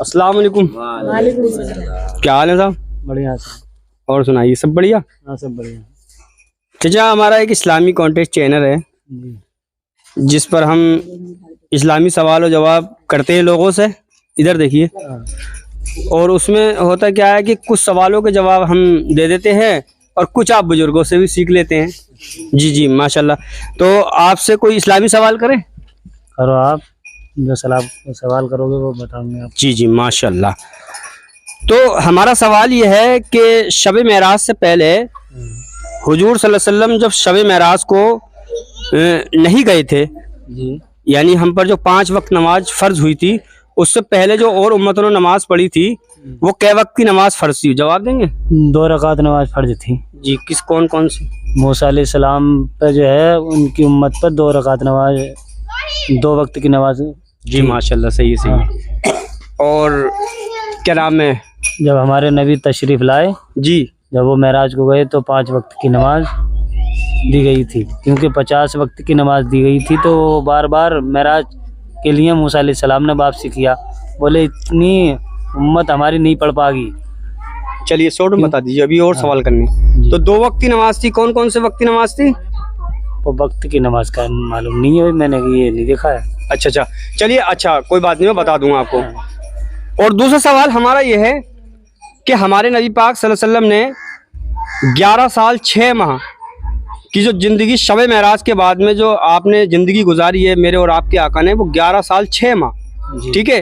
अस्सलाम वालेकुम। वालेकुम सलाम। क्या हाल है साहब? बढ़िया सर। और सुनाइए, सब बढ़िया? हाँ सब बढ़िया चाचा, हमारा एक इस्लामी कॉन्टेस्ट चैनल है जी। जिस पर हम इस्लामी सवाल और जवाब करते हैं लोगों से। इधर देखिए। हाँ। और उसमें होता क्या है कि कुछ सवालों के जवाब हम दे देते हैं और कुछ आप बुजुर्गों से भी सीख लेते हैं। जी जी माशाल्लाह। तो आपसे कोई इस्लामी सवाल करें? करो आप, जो सवाल करोगे वो बताऊंगे आप। जी जी माशाल्लाह। तो हमारा सवाल ये है कि शब मेराज से पहले हुजूर सल्लल्लाहु अलैहि वसल्लम जब शब मेराज को नहीं गए थे, जी। यानी हम पर जो 5 वक्त नमाज फ़र्ज हुई थी, उससे पहले जो और उम्मतों ने नमाज पढ़ी थी वो कै वक्त की नमाज फ़र्ज थी? जवाब देंगे? 2 रकात नमाज फर्ज थी। जी। किस कौन कौन सी? मूसा अलैहिस्सलाम पे जो है उनकी उम्मत पर 2 रकात नमाज, 2 वक्त की नमाज। जी माशाल्लाह, सही है सही है। और क्या नाम है? जब हमारे नबी तशरीफ़ लाए, जी। जब वो मेराज को गए तो 5 वक्त की नमाज दी गई थी, क्योंकि 50 वक्त की नमाज दी गई थी। तो बार बार मेराज के लिए मूसा अलैहिस्सलाम ने वापसी किया, बोले इतनी उम्मत हमारी नहीं पढ़ पाएगी। चलिए शॉर्ट में बता दीजिए, अभी और सवाल करने। तो 2 वक्त की नमाज थी, कौन कौन से वक्त की नमाज थी? वो वक्त की नमाज का मालूम नहीं है, मैंने ये नहीं देखा है। अच्छा अच्छा, चलिए अच्छा कोई बात नहीं, मैं बता दूंगा आपको। और दूसरा सवाल हमारा ये है कि हमारे नबी पाक सल्लल्लाहु अलैहि वसल्लम ने 11 साल 6 माह की जो ज़िंदगी शब मेराज के बाद में जो आपने ज़िंदगी गुजारी है मेरे और आपके आका ने, वो 11 साल 6 माह, ठीक है?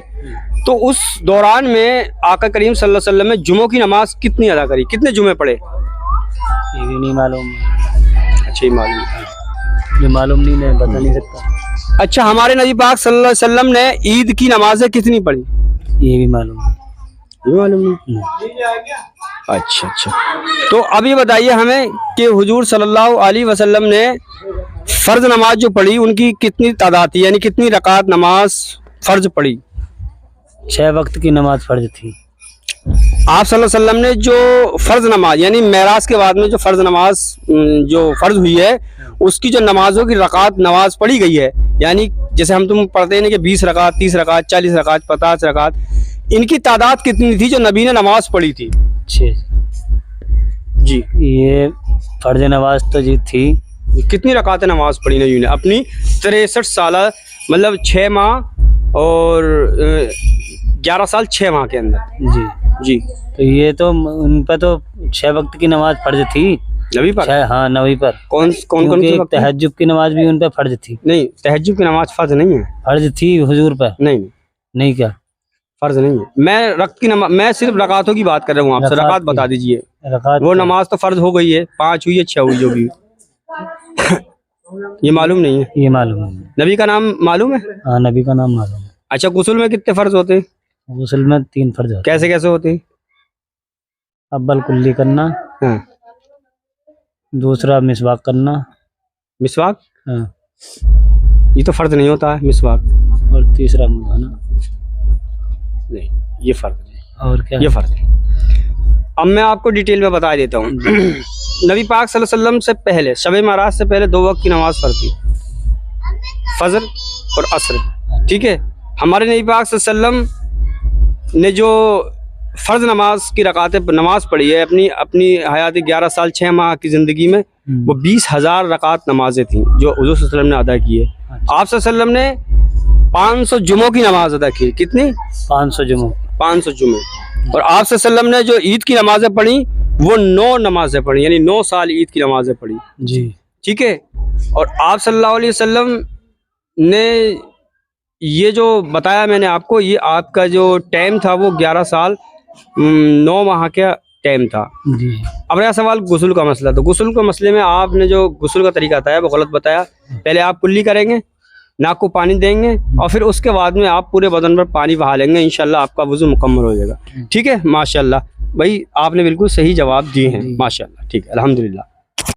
तो उस दौरान में आका करीम सल्लल्लाहु अलैहि वसल्लम ने जुमों की नमाज कितनी अदा करी, कितने जुमे पढ़े? ये भी नहीं मालूम। अच्छा, ये मालूम है? ये मालूम नहीं, मैं बता नहीं सकता। अच्छा, हमारे नबी पाक सल्लल्लाहु अलैहि वसल्लम ने ईद की नमाजें कितनी पढ़ी? ये भी मालूम है। ये मालूम नहीं? अच्छा अच्छा। तो अब ये बताइए हमें कि हुजूर सल्लल्लाहु अलैहि वसल्लम ने फ़र्ज नमाज जो पढ़ी उनकी कितनी तादाद थी, यानी कितनी रकात नमाज फ़र्ज पढ़ी? 6 वक्त की नमाज फर्ज थी। आप सल्लल्लाहु अलैहि वसल्लम ने जो फ़र्ज नमाज यानी मेराज के बाद में जो फ़र्ज नमाज जो फ़र्ज हुई है उसकी जो नमाजों की रकात नमाज पढ़ी गई है, यानी जैसे हम तुम पढ़ते हैं ना कि 20 रकात, 30 रकात, 40 रकात, 50 रकात, इनकी तादाद कितनी थी जो नबी ने नमाज पढ़ी थी? 6 जी। ये फर्ज नमाज तो जी थी। कितनी रकात नमाज पढ़ी नबी ने अपनी 63 साल, मतलब 6 माह और 11 साल 6 माह के अंदर? जी जी। तो ये तो उन पर तो 6 वक्त की नमाज फर्ज थी नबी पर? हाँ, नबी पर। कौन कौन से वक्त? तहज्जुद की नमाज भी उन पर फर्ज थी। नहीं, तहज्जुद की नमाज फर्ज नहीं है। फर्ज थी हुजूर पर। नहीं नहीं क्या फर्ज नहीं है। मैं रक्त की नमाज, मैं सिर्फ रकातों की बात कर रहा हूँ आपसे। रकात बता दीजिए। रकात वो नमाज तो फर्ज हो गई है, 5 हुई है, 6 हुई, जो भी। ये मालूम नहीं है? ये मालूम है। नबी का नाम मालूम है? हाँ, नबी का नाम मालूम है। अच्छा, गुस्ल में कितने फर्ज होते हैं? गुस्ल में 3 फर्ज होते कैसे कैसे होते हैं? हैं। अव्वल कुल्ली करना, हाँ। दूसरा मिसवाक करना। मिसवाक? हाँ। ये तो फर्ज नहीं होता है मिसवाक। और तीसरा मुंह धोना। नहीं, ये फर्ज नहीं। और क्या? ये फर्ज नहीं। अब मैं आपको डिटेल में बता देता हूँ। नबी पाक सल्लल्लाहु अलैहि वसल्लम से पहले शब मेराज से पहले 2 वक्त की नमाज फर्ज थी, फजर और असर, ठीक है? हमारे नबी पाक सल्लल्लाहु अलैहि वसल्लम ने जो फ़र्ज नमाज की रकातें नमाज पढ़ी है अपनी अपनी हयात 11 साल 6 माह की ज़िंदगी में, वो 20,000 रकात नमाजें थी जो हुज़ूर सल्लल्लाहु अलैहि वसल्लम ने अदा की है। आप सल्लल्लाहु अलैहि वसल्लम ने 500 जुमों की नमाज अदा की। कितनी? 500 जुमों। 500 जुमे। और आप सल्लल्लाहु अलैहि वसल्लम ने जो ईद की नमाजें पढ़ी वो 9 नमाजें पढ़ी, यानी 9 साल ईद की नमाजें पढ़ी। जी, ठीक है? और आप सल्लल्लाहु अलैहि वसल्लम ने ये जो बताया मैंने आपको, ये आपका जो टाइम था वो 11 साल 9 माह का टाइम था। जी। अब रहा सवाल गुस्ल का मसला, तो गुस्ल के मसले में आपने जो गुस्ल का तरीका बताया वो गलत बताया। पहले आप कुल्ली करेंगे, नाक को पानी देंगे और फिर उसके बाद में आप पूरे बदन पर पानी बहा लेंगे, इंशाल्लाह आपका वुज़ू मुकम्मल हो जाएगा। ठीक है? माशाल्लाह भाई, आपने बिल्कुल सही जवाब दिए हैं, माशाल्लाह। ठीक है, अल्हम्दुलिल्लाह।